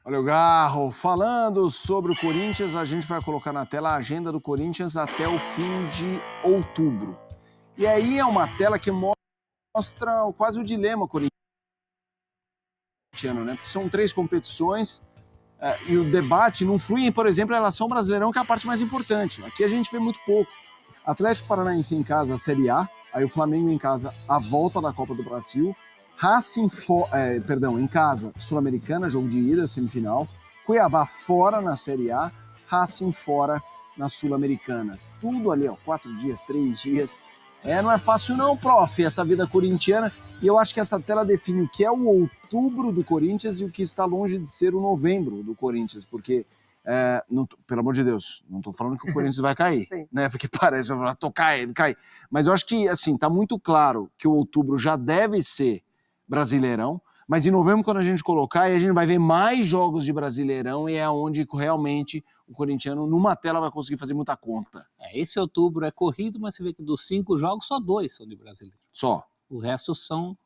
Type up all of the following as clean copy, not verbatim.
Olha o Garro, falando sobre o Corinthians, a gente vai colocar na tela a agenda do Corinthians até o fim de outubro. E aí é uma tela que mostra quase o dilema corintiano, né? Porque são 3 competições e o debate não flui, por exemplo, em relação ao Brasileirão, que é a parte mais importante. Aqui a gente vê muito pouco. Atlético Paranaense em casa, a Série A, aí o Flamengo em casa, a volta da Copa do Brasil, Racing em casa, Sul-Americana, jogo de ida, semifinal, Cuiabá fora na Série A, Racing fora na Sul-Americana. Tudo ali, ó, 4 dias, 3 dias. Não é fácil não, prof, essa vida corintiana. E eu acho que essa tela define o que é o outubro do Corinthians e o que está longe de ser o novembro do Corinthians, porque, pelo amor de Deus, não estou falando que o Corinthians vai cair, né? Porque parece, tô caindo, cai. Mas eu acho que, assim, está muito claro que o outubro já deve ser Brasileirão, mas em novembro, quando a gente colocar, aí a gente vai ver mais jogos de Brasileirão e é onde realmente o corintiano, numa tela, vai conseguir fazer muita conta. Esse outubro é corrido, mas você vê que dos 5 jogos, só 2 são de Brasileiro. Só. O resto são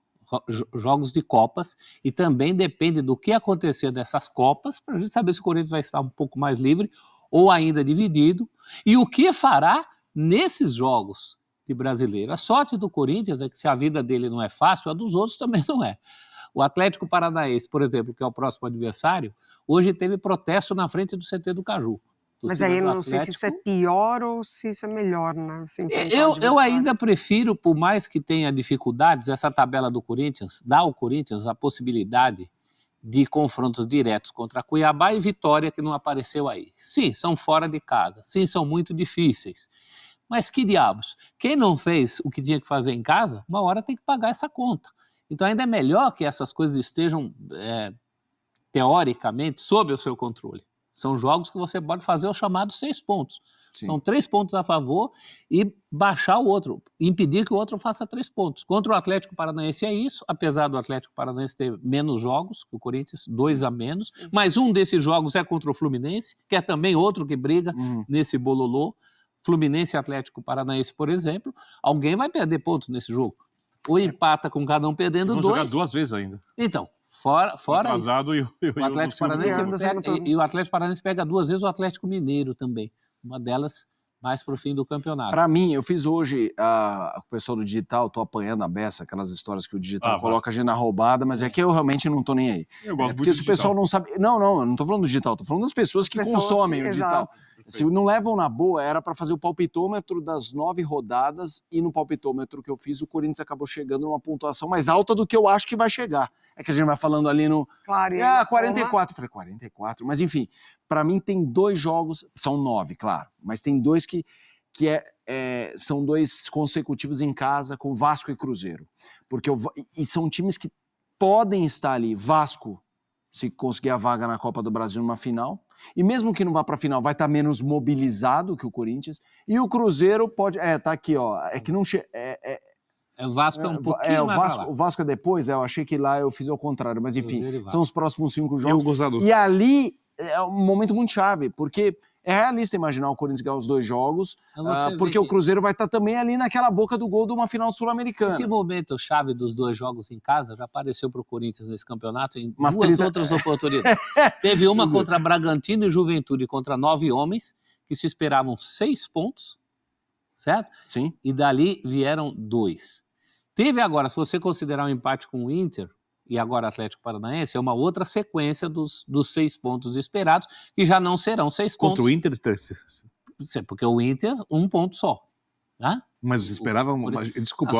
jogos de Copas e também depende do que acontecer dessas Copas para a gente saber se o Corinthians vai estar um pouco mais livre ou ainda dividido e o que fará nesses jogos de Brasileiro. A sorte do Corinthians é que se a vida dele não é fácil, a dos outros também não é. O Atlético Paranaense, por exemplo, que é o próximo adversário, hoje teve protesto na frente do CT do Caju. Mas aí eu não sei se isso é pior ou se isso é melhor, né? Eu ainda prefiro, por mais que tenha dificuldades, essa tabela do Corinthians dá ao Corinthians a possibilidade de confrontos diretos contra Cuiabá e Vitória, que não apareceu aí. Sim, são fora de casa. Sim, são muito difíceis. Mas que diabos? Quem não fez o que tinha que fazer em casa, uma hora tem que pagar essa conta. Então ainda é melhor que essas coisas estejam, teoricamente, sob o seu controle. São jogos que você pode fazer os chamados 6 pontos. Sim. São 3 pontos a favor e baixar o outro, impedir que o outro faça 3 pontos. Contra o Atlético Paranaense é isso, apesar do Atlético Paranaense ter menos jogos que o Corinthians, 2 a menos, mas um desses jogos é contra o Fluminense, que é também outro que briga nesse bololô. Fluminense e Atlético Paranaense, por exemplo, alguém vai perder pontos nesse jogo. Ou empata com cada um perdendo 2. Vão jogar 2 vezes ainda. Então, fora atrasado isso, o Atlético Paranaense pega 2 vezes o Atlético Mineiro também. Uma delas mais pro fim do campeonato. Para mim, eu fiz hoje o pessoal do digital, tô apanhando a beça, aquelas histórias que o digital coloca a gente na roubada, mas é que eu realmente não tô nem aí. Eu gosto porque muito se o pessoal não sabe... Não, eu não tô falando do digital, tô falando das pessoas que consomem o digital. Se não levam na boa, era para fazer o palpitômetro das 9 rodadas e no palpitômetro que eu fiz, o Corinthians acabou chegando numa pontuação mais alta do que eu acho que vai chegar. É que a gente vai falando ali no... Claro, 44. Eu falei, 44? Mas enfim, para mim tem 2 jogos, são 9, claro, mas tem 2 que são 2 consecutivos em casa com Vasco e Cruzeiro. E são times que podem estar ali, Vasco, se conseguir a vaga na Copa do Brasil numa final, e mesmo que não vá para a final, vai estar menos mobilizado que o Corinthians, e o Cruzeiro pode... tá aqui, ó, é que não... O Vasco é um pouquinho mais o Vasco é depois, eu achei que lá eu fiz ao contrário, mas enfim, são os próximos 5 jogos. Eu E ali é um momento muito chave, porque é realista imaginar o Corinthians ganhar os 2 jogos, porque o Cruzeiro vai estar também ali naquela boca do gol de uma final sul-americana. Esse momento chave dos 2 jogos em casa já apareceu para o Corinthians nesse campeonato em 2 outras oportunidades. Teve uma contra Bragantino e Juventude, contra 9 homens, que se esperavam 6 pontos, certo? Sim. E dali vieram 2. Teve agora, se você considerar um empate com o Inter, e agora Atlético Paranaense, é uma outra sequência dos 6 pontos esperados, que já não serão 6 pontos. Contra o Inter? Porque o Inter, 1 ponto só. Né? Mas você esperava... Desculpa,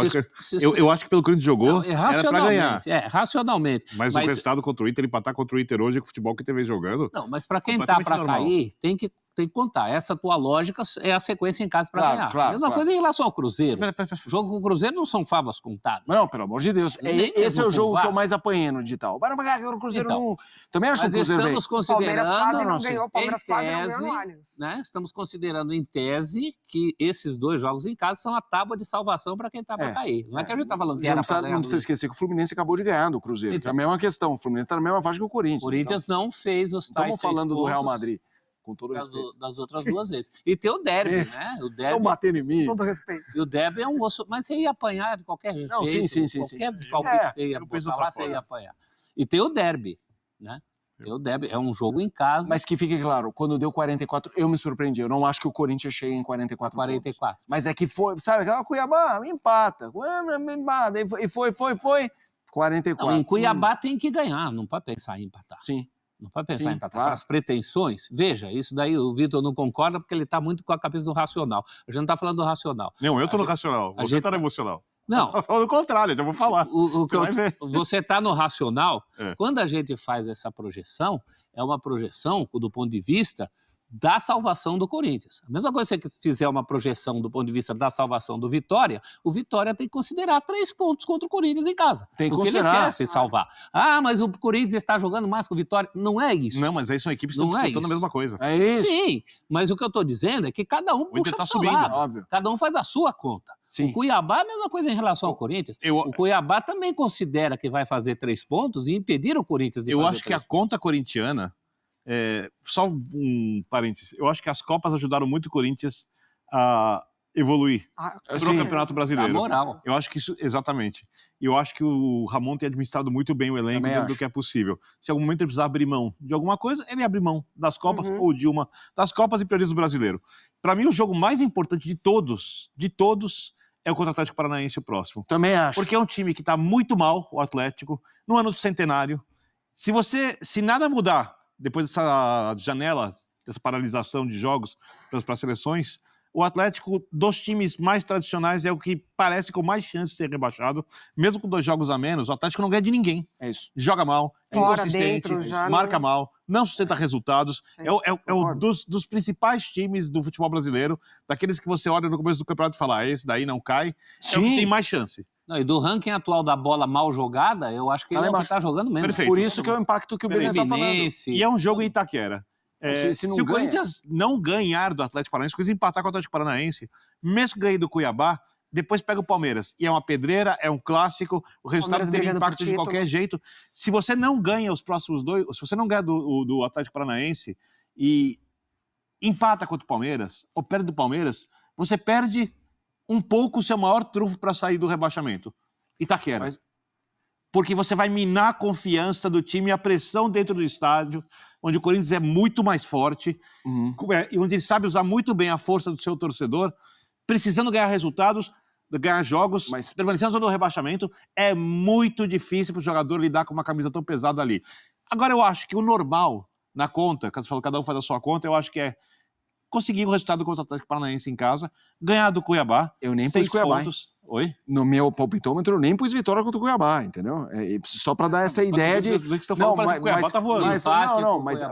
eu acho que pelo que o Corinthians jogou, era pra ganhar. Racionalmente. Mas o resultado contra o Inter, empatar contra o Inter hoje, o futebol que teve jogando... Não, mas pra quem tá pra cair, tem que contar. Essa tua lógica é a sequência em casa pra ganhar. Claro, mesma coisa em relação ao Cruzeiro. O jogo com o Cruzeiro não são favas contadas. Não, pelo amor de Deus. Esse é o jogo que eu mais apanhei no digital. Mas o Cruzeiro não... Também acho que o Cruzeiro estamos considerando... Palmeiras quase não ganhou, Palmeiras quase não ganhou no Allianz. Né? Estamos considerando em tese que esses 2 jogos em casa são a tábua de salvação para quem tá para cair. Não é que a gente tá falando que era para ganhar. Não precisa esquecer que o Fluminense acabou de ganhar do Cruzeiro. Então, que é a mesma questão. O Fluminense tá na mesma faixa que o Corinthians. O Corinthians não fez os tais 6 pontos. Estamos falando do Real Madrid. Com todo respeito. Das outras 2 vezes. E tem o derby, né? O derby. Estão batendo em mim. Com todo respeito. E o derby é um osso. Mas você ia apanhar de qualquer jeito. Não, sim. Qualquer palpite você ia botar lá, você ia apanhar. E tem o derby, né? Deu débito. É um jogo em casa. Mas que fique claro, quando deu 44, eu me surpreendi. Eu não acho que o Corinthians chegue em 44 pontos. Mas é que foi, sabe, aquela Cuiabá, empata. E foi. 44. Não, em Cuiabá tem que ganhar, não pode pensar em empatar. Sim. Não pode pensar em empatar. Para as pretensões, veja, isso daí o Vitor não concorda porque ele está muito com a cabeça do racional. A gente não está falando do racional. Não, eu estou no racional. Você está no emocional. Não. Eu tô no contrário, já vou falar. Você está no racional. Quando a gente faz essa projeção, é uma projeção do ponto de vista da salvação do Corinthians. A mesma coisa que você fizer uma projeção do ponto de vista da salvação do Vitória, o Vitória tem que considerar 3 pontos contra o Corinthians em casa. Tem que porque considerar. Ele quer se salvar. Mas o Corinthians está jogando mais que o Vitória. Não é isso. Não, mas aí são equipes que estão disputando a mesma coisa. É isso. Sim, mas o que eu estou dizendo é que cada um puxa tá pro seu subindo, lado. Óbvio. Cada um faz a sua conta. Sim. O Cuiabá é a mesma coisa em relação ao Corinthians. O Cuiabá também considera que vai fazer 3 pontos e impedir o Corinthians de fazer 3 pontos. Eu acho que a conta corintiana... só um parênteses. Eu acho que as Copas ajudaram muito o Corinthians a evoluir pro Campeonato Brasileiro. Moral. Eu acho que isso, exatamente. Eu acho que o Ramon tem administrado muito bem o elenco dentro do que é possível. Se em algum momento ele precisar abrir mão de alguma coisa, ele abre mão das Copas ou de uma das Copas e prioriza o Brasileiro. Para mim, o jogo mais importante de todos, é o contra o Atlético Paranaense o próximo. Também acho. Porque é um time que tá muito mal, o Atlético, no ano do centenário. Se nada mudar depois dessa janela, dessa paralisação de jogos para as seleções, o Atlético, dos times mais tradicionais, é o que parece com mais chance de ser rebaixado. Mesmo com 2 jogos a menos, o Atlético não ganha de ninguém. É isso. Joga mal, é inconsistente, marca não... mal, não sustenta resultados. É um dos principais times do futebol brasileiro, daqueles que você olha no começo do campeonato e fala, esse daí não cai, é o que tem mais chance. Não, e do ranking atual da bola mal jogada, eu acho que ele é o que tá jogando mesmo. Perfeito. Por isso que é o impacto que o Benê tá falando. E é um jogo em Itaquera. Se o Corinthians não ganhar do Atlético Paranaense, se o Corinthians empatar com o Atlético Paranaense, mesmo que ganhe do Cuiabá, depois pega o Palmeiras. E é uma pedreira, é um clássico, o resultado tem impacto de qualquer jeito. Se você não ganha os próximos 2, se você não ganha do Atlético Paranaense e empata contra o Palmeiras, ou perde do Palmeiras, você perde um pouco o seu maior trunfo para sair do rebaixamento. Itaquera. Porque você vai minar a confiança do time e a pressão dentro do estádio, onde o Corinthians é muito mais forte, e onde ele sabe usar muito bem a força do seu torcedor, precisando ganhar resultados, ganhar jogos, mas permanecendo na zona do rebaixamento, é muito difícil para o jogador lidar com uma camisa tão pesada ali. Agora, eu acho que o normal, na conta, caso você fale, cada um faz a sua conta, eu acho que é conseguir o resultado contra o Atlético Paranaense em casa, ganhar do Cuiabá. Eu nem pus Cuiabá. Pontos. Oi? No meu palpitômetro, eu nem pus vitória contra o Cuiabá, entendeu? Só para dar essa ideia de... Não, mas o Cuiabá tá voando.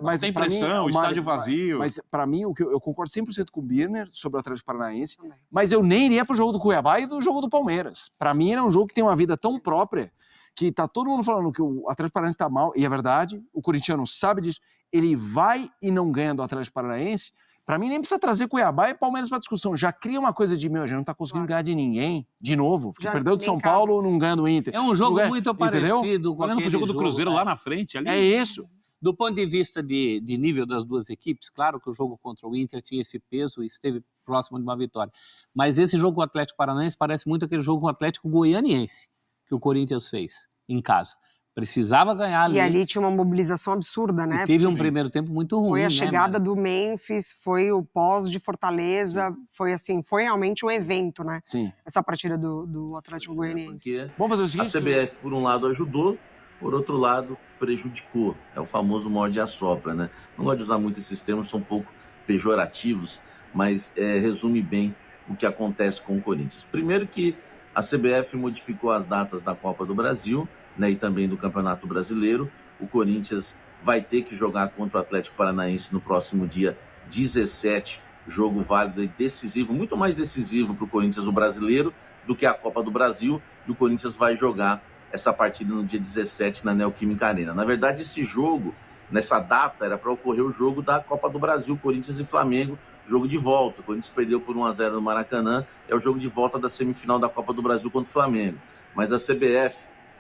Mas tem pressão, o estádio vazio. Mas para mim, eu concordo 100% com o Birner sobre o Atlético Paranaense, mas eu nem iria pro jogo do Cuiabá e do jogo do Palmeiras. Para mim, é um jogo que tem uma vida tão própria que tá todo mundo falando que o Atlético Paranaense tá mal, e é verdade, o corintiano sabe disso, ele vai e não ganha do Atlético Paranaense. Para mim, nem precisa trazer Cuiabá e Palmeiras para discussão. Já cria uma coisa de, a gente não tá conseguindo ganhar de ninguém, de novo. Porque perdeu do São Paulo, não ganha do Inter. É um jogo muito parecido com o jogo do Cruzeiro lá na frente. Ali. É isso. Do ponto de vista de nível das duas equipes, claro que o jogo contra o Inter tinha esse peso e esteve próximo de uma vitória. Mas esse jogo com o Atlético Paranaense parece muito aquele jogo com o Atlético Goianiense que o Corinthians fez em casa. Precisava ganhar ali. E ali tinha uma mobilização absurda, né? E teve um primeiro tempo muito ruim. Foi a chegada do Memphis, foi o pós de Fortaleza, foi assim, foi realmente um evento, né? Sim. Essa partida do Atlético Goianiense. Vamos fazer o seguinte? A CBF, por um lado, ajudou, por outro lado, prejudicou. É o famoso morde e assopra, né? Não gosto de usar muito esses termos, são um pouco pejorativos, mas resume bem o que acontece com o Corinthians. Primeiro que a CBF modificou as datas da Copa do Brasil, né, e também do Campeonato Brasileiro. O Corinthians vai ter que jogar contra o Atlético Paranaense no próximo dia 17, jogo válido e decisivo, muito mais decisivo para o Corinthians o brasileiro do que a Copa do Brasil, e o Corinthians vai jogar essa partida no dia 17 na Neoquímica Arena. Na verdade, esse jogo, nessa data, era para ocorrer o jogo da Copa do Brasil, Corinthians e Flamengo, jogo de volta. O Corinthians perdeu por 1-0 no Maracanã, é o jogo de volta da semifinal da Copa do Brasil contra o Flamengo. Mas a CBF,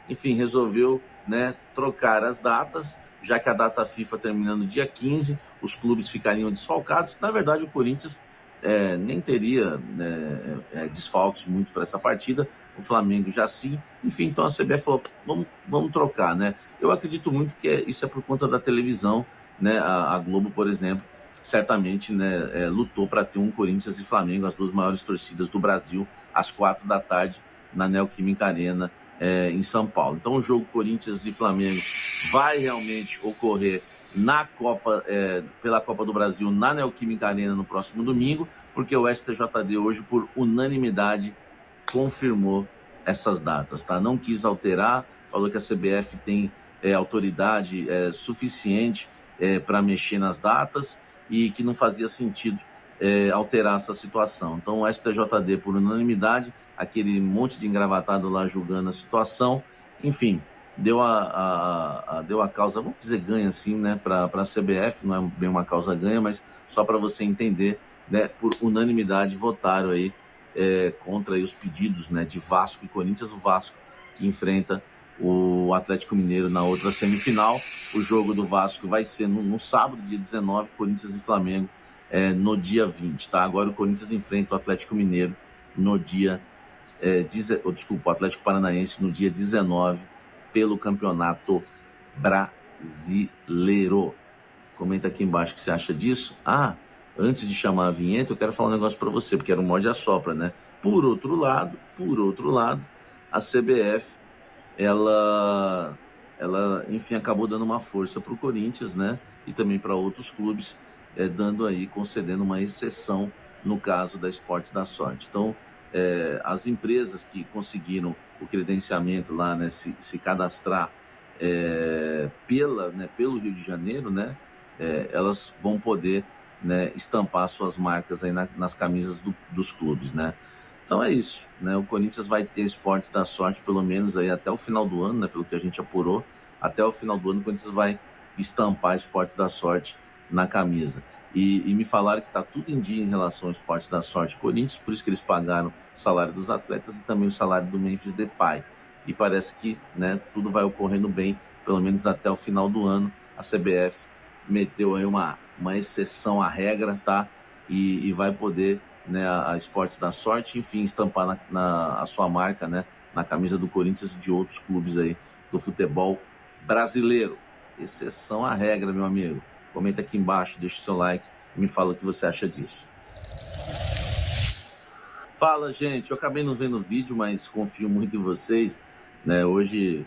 enfim, resolveu, né, trocar as datas, já que a data FIFA termina no dia 15, os clubes ficariam desfalcados. Na verdade, o Corinthians nem teria desfalques muito para essa partida. o Flamengo já sim. Enfim, então a CBF falou, vamos trocar, né? Eu acredito muito que isso é por conta da televisão, né? A Globo, por exemplo, certamente, né, lutou para ter um Corinthians e Flamengo, as duas maiores torcidas do Brasil, às 4 da tarde, na Neoquímica Arena, em São Paulo. Então o jogo Corinthians e Flamengo vai realmente ocorrer na Copa, pela Copa do Brasil, na Neoquímica Arena no próximo domingo, porque o STJD hoje, por unanimidade, confirmou essas datas, tá? Não quis alterar, falou que a CBF tem autoridade suficiente para mexer nas datas e que não fazia sentido alterar essa situação. Então o STJD, por unanimidade, aquele monte de engravatado lá julgando a situação, enfim, deu a causa, vamos dizer ganha assim, né, para a CBF, não é bem uma causa ganha, mas só para você entender, né, por unanimidade votaram aí contra aí os pedidos, né, de Vasco e Corinthians. O Vasco que enfrenta o Atlético Mineiro na outra semifinal. O jogo do Vasco vai ser no sábado, dia 19, Corinthians e Flamengo no dia 20, tá? Agora o Corinthians enfrenta o Atlético Mineiro no dia o Atlético Paranaense no dia 19 pelo Campeonato Brasileiro. Comenta aqui embaixo o que você acha disso. Antes de chamar a vinheta, eu quero falar um negócio para você, porque era um morde a sopra, né? Por outro lado, a CBF, ela enfim, acabou dando uma força para o Corinthians, né? E também para outros clubes, concedendo uma exceção no caso da Esportes da Sorte. Então, as empresas que conseguiram o credenciamento lá, né, se cadastrar pelo Rio de Janeiro, né, elas vão poder, né, estampar suas marcas aí nas camisas dos clubes, né? Então é isso, né? O Corinthians vai ter Esportes da Sorte pelo menos aí até o final do ano, né? Pelo que a gente apurou, até o final do ano o Corinthians vai estampar Esportes da Sorte na camisa. E me falaram que está tudo em dia em relação ao Esportes da Sorte Corinthians, por isso que eles pagaram o salário dos atletas e também o salário do Memphis Depay. E parece que, né, tudo vai ocorrendo bem, pelo menos até o final do ano. A CBF meteu aí uma exceção à regra, tá? E vai poder, né, a Esportes da Sorte, enfim, estampar a sua marca, né, na camisa do Corinthians e de outros clubes aí do futebol brasileiro. Exceção à regra, meu amigo. Comenta aqui embaixo, deixa o seu like e me fala o que você acha disso. Fala, gente. Eu acabei não vendo o vídeo, mas confio muito em vocês, né? Hoje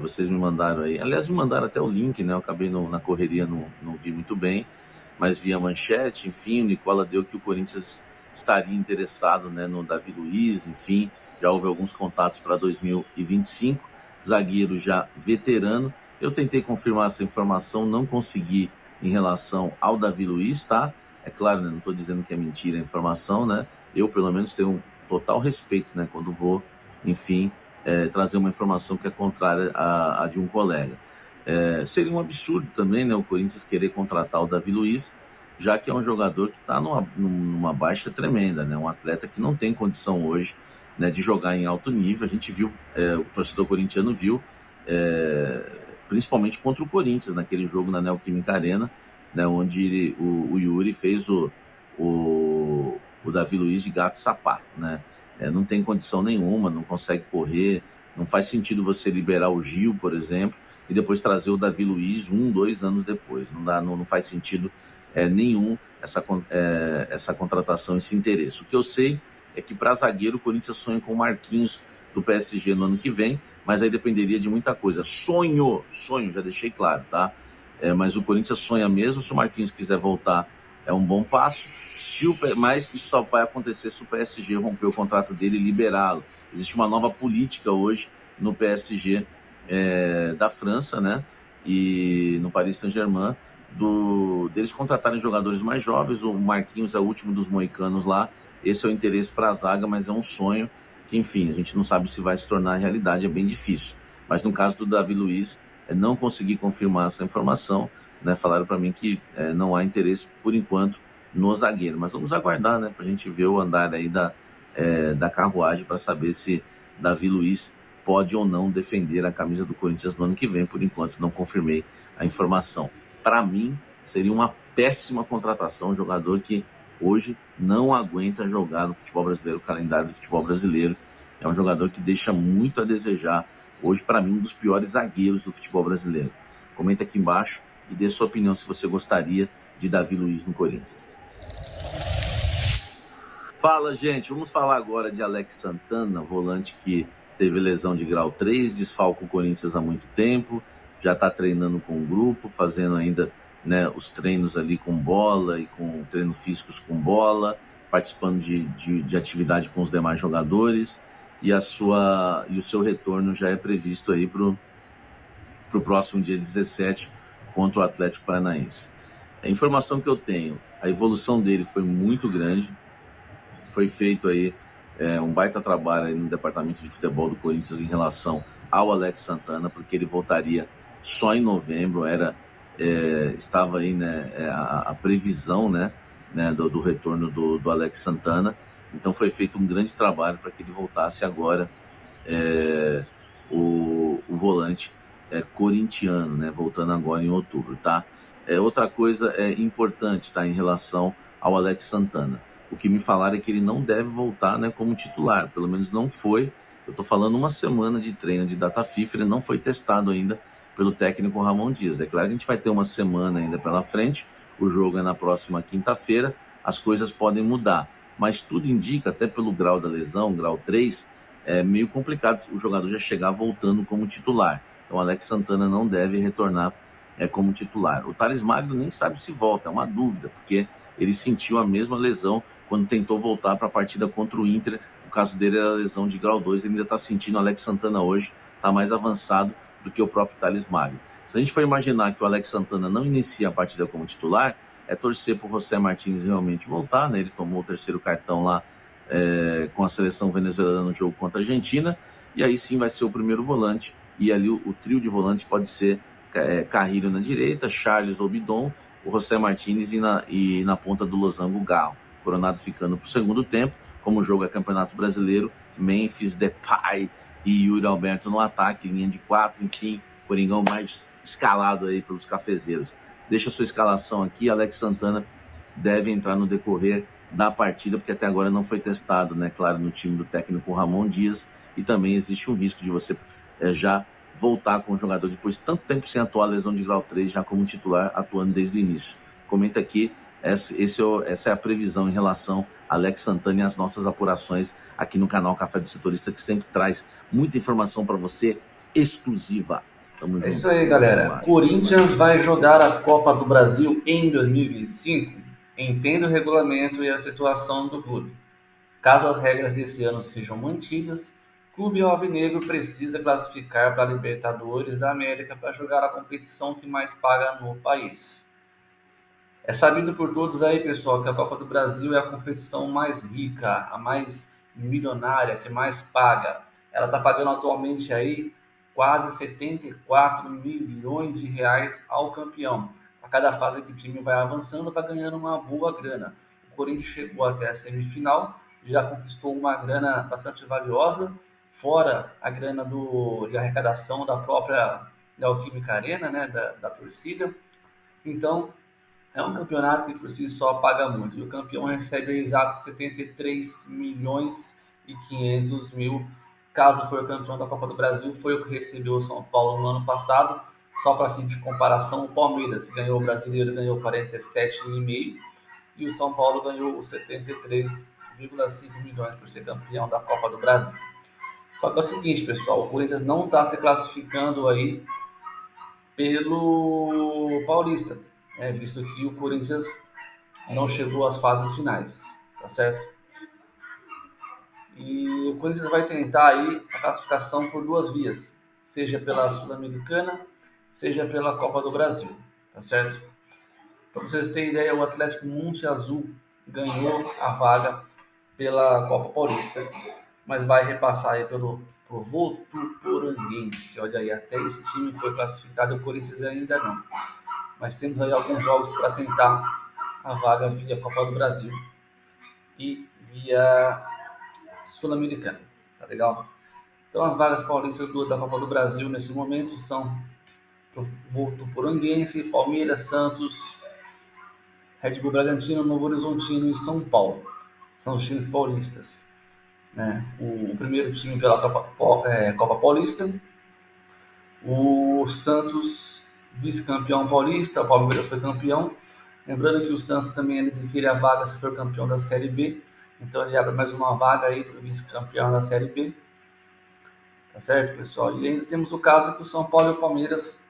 vocês me mandaram aí. Aliás, me mandaram até o link, né? Eu acabei na correria, não vi muito bem, mas vi a manchete. Enfim, o Nicola deu que o Corinthians estaria interessado, né, no Davi Luiz. Enfim, já houve alguns contatos para 2025. Zagueiro já veterano. Eu tentei confirmar essa informação, não consegui em relação ao Davi Luiz, tá? É claro, né, não estou dizendo que é mentira a informação, né? Eu, pelo menos, tenho um total respeito, né, quando vou, enfim, trazer uma informação que é contrária à de um colega. Seria um absurdo também, né, o Corinthians querer contratar o Davi Luiz, já que é um jogador que está numa baixa tremenda, né? Um atleta que não tem condição hoje, né, de jogar em alto nível. A gente viu, o torcedor corintiano viu, principalmente contra o Corinthians, naquele jogo na Neoquímica Arena, né, onde o Yuri fez o Davi Luiz de gato e sapato, né? Não tem condição nenhuma, não consegue correr, não faz sentido você liberar o Gil, por exemplo, e depois trazer o Davi Luiz 2 anos depois. Não faz sentido nenhum essa contratação, esse interesse. O que eu sei é que para zagueiro o Corinthians sonha com o Marquinhos do PSG no ano que vem, mas aí dependeria de muita coisa. Sonho, já deixei claro, tá? Mas o Corinthians sonha mesmo. Se o Marquinhos quiser voltar, é um bom passo. Mas isso só vai acontecer se o PSG romper o contrato dele e liberá-lo. Existe uma nova política hoje no PSG da França, né? E no Paris Saint-Germain, deles contratarem jogadores mais jovens. O Marquinhos é o último dos moicanos lá. Esse é o interesse para a zaga, mas é um sonho que, enfim, a gente não sabe se vai se tornar realidade, é bem difícil. Mas no caso do Davi Luiz, não consegui confirmar essa informação, né? Falaram para mim que não há interesse, por enquanto, no zagueiro. Mas vamos aguardar, né, para a gente ver o andar aí da carruagem para saber se Davi Luiz pode ou não defender a camisa do Corinthians no ano que vem. Por enquanto, não confirmei a informação. Para mim, seria uma péssima contratação, um jogador que hoje não aguenta jogar no futebol brasileiro, o calendário do futebol brasileiro. É um jogador que deixa muito a desejar. Hoje, para mim, um dos piores zagueiros do futebol brasileiro. Comenta aqui embaixo e dê sua opinião se você gostaria de Davi Luiz no Corinthians. Fala, gente. Vamos falar agora de Alex Santana, volante que teve lesão de grau 3, desfalca o Corinthians há muito tempo, já está treinando com o grupo, fazendo ainda, né, os treinos ali com bola e com treinos físicos com bola, participando de atividade com os demais jogadores, e o seu retorno já é previsto aí para o próximo dia 17 contra o Atlético Paranaense. A informação que eu tenho, a evolução dele foi muito grande, foi feito aí um baita trabalho aí no departamento de futebol do Corinthians em relação ao Alex Santana, porque ele voltaria só em novembro, estava aí, né, a previsão, né, do retorno do Alex Santana. Então foi feito um grande trabalho para que ele voltasse agora, o volante corintiano, né, voltando agora em outubro, tá? Outra coisa importante, tá, em relação ao Alex Santana. O que me falaram é que ele não deve voltar, né, como titular, pelo menos não foi. Eu estou falando uma semana de treino de data FIFA, ele não foi testado ainda pelo técnico Ramon Dias. É claro que a gente vai ter uma semana ainda pela frente, o jogo é na próxima quinta-feira, as coisas podem mudar, mas tudo indica, até pelo grau da lesão, grau 3, é meio complicado o jogador já chegar voltando como titular. Então Alex Santana não deve retornar como titular. O Thales Magno nem sabe se volta, é uma dúvida, porque ele sentiu a mesma lesão quando tentou voltar para a partida contra o Inter. O caso dele era a lesão de grau 2, ele ainda está sentindo. O Alex Santana hoje está mais avançado do que o próprio Thales Magno. Se a gente for imaginar que o Alex Santana não inicia a partida como titular, é torcer para o José Martins realmente voltar, né? Ele tomou o terceiro cartão lá com a seleção venezuelana no jogo contra a Argentina, e aí sim vai ser o primeiro volante, e ali o trio de volantes pode ser Carrilho na direita, Charles ou Bidon, o José Martins e na ponta do Losango Galo. Coronado ficando para o segundo tempo, como o jogo é Campeonato Brasileiro, Memphis, Depay e Yuri Alberto no ataque, linha de 4, enfim, Coringão mais escalado aí pelos cafezeiros. Deixa a sua escalação aqui, Alex Santana deve entrar no decorrer da partida, porque até agora não foi testado, né, claro, no time do técnico Ramon Dias, e também existe um risco de você já voltar com o jogador depois de tanto tempo sem atuar, lesão de grau 3, já como titular, atuando desde o início. Comenta aqui, essa é a previsão em relação a Alex Santana e as nossas apurações aqui no canal Café do Setorista, que sempre traz muita informação para você exclusiva. Tamo junto. Isso aí, galera. Corinthians vai jogar a Copa do Brasil em 2025. Entenda o regulamento e a situação do clube. Caso as regras desse ano sejam mantidas, o Clube Alvinegro precisa classificar para a Libertadores da América para jogar a competição que mais paga no país. É sabido por todos aí, pessoal, que a Copa do Brasil é a competição mais rica, a mais milionária, que mais paga. Ela está pagando atualmente aí quase 74 milhões de reais ao campeão. A cada fase que o time vai avançando, vai ganhando uma boa grana. O Corinthians chegou até a semifinal, já conquistou uma grana bastante valiosa, fora a grana de arrecadação da própria Neoquímica Arena, né, da torcida. Então, é um campeonato que por si só paga muito. E o campeão recebe exatos 73 milhões e 500 mil. Caso for o campeão da Copa do Brasil, foi o que recebeu o São Paulo no ano passado. Só para fim de comparação, o Palmeiras, que ganhou o Brasileiro, ganhou 47,5 e o São Paulo ganhou os 73,5 milhões por ser campeão da Copa do Brasil. Só que é o seguinte, pessoal, o Corinthians não está se classificando aí pelo Paulista, visto que o Corinthians não chegou às fases finais, tá certo? E o Corinthians vai tentar aí a classificação por duas vias, seja pela Sul-Americana, seja pela Copa do Brasil, tá certo? Para vocês terem ideia, o Atlético Monte Azul ganhou a vaga pela Copa Paulista, mas vai repassar aí pelo Votuporanguense. Olha aí, até esse time foi classificado, o Corinthians ainda não. Mas temos aí alguns jogos para tentar a vaga via Copa do Brasil e via Sul-Americana, tá legal? Então as vagas paulistas da Copa do Brasil nesse momento são Votuporanguense, Palmeiras, Santos, Red Bull Bragantino, Novo Horizontino e São Paulo. São os times paulistas. né? O primeiro time pela Copa Paulista, o Santos vice-campeão paulista, o Palmeiras foi campeão. Lembrando que o Santos também adquire a vaga se for campeão da Série B, então ele abre mais uma vaga aí para o vice-campeão da Série B. Tá certo, pessoal? E ainda temos o caso que o São Paulo e o Palmeiras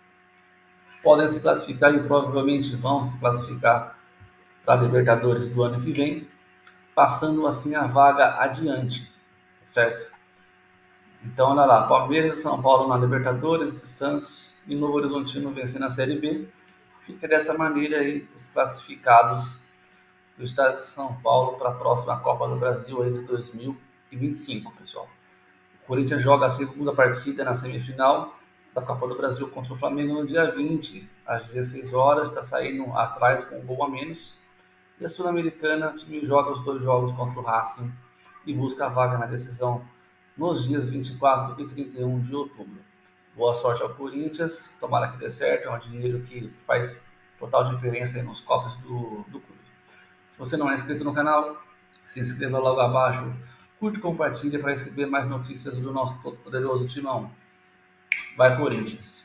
podem se classificar e provavelmente vão se classificar para a Libertadores do ano que vem, passando assim a vaga adiante, certo? Então, olha lá, Palmeiras e São Paulo na Libertadores, e Santos e Novo Horizontino vencendo a Série B. Fica dessa maneira aí os classificados do estado de São Paulo para a próxima Copa do Brasil aí de 2025, pessoal. O Corinthians joga a segunda partida na semifinal da Copa do Brasil contra o Flamengo no dia 20, às 16 horas, está saindo atrás com um gol a menos. E a Sul-Americana, o time joga os 2 jogos contra o Racing e busca a vaga na decisão nos dias 24 e 31 de outubro. Boa sorte ao Corinthians, tomara que dê certo, é um dinheiro que faz total diferença aí nos cofres do clube. Se você não é inscrito no canal, se inscreva logo abaixo, curte e compartilhe para receber mais notícias do nosso poderoso timão. Vai Corinthians!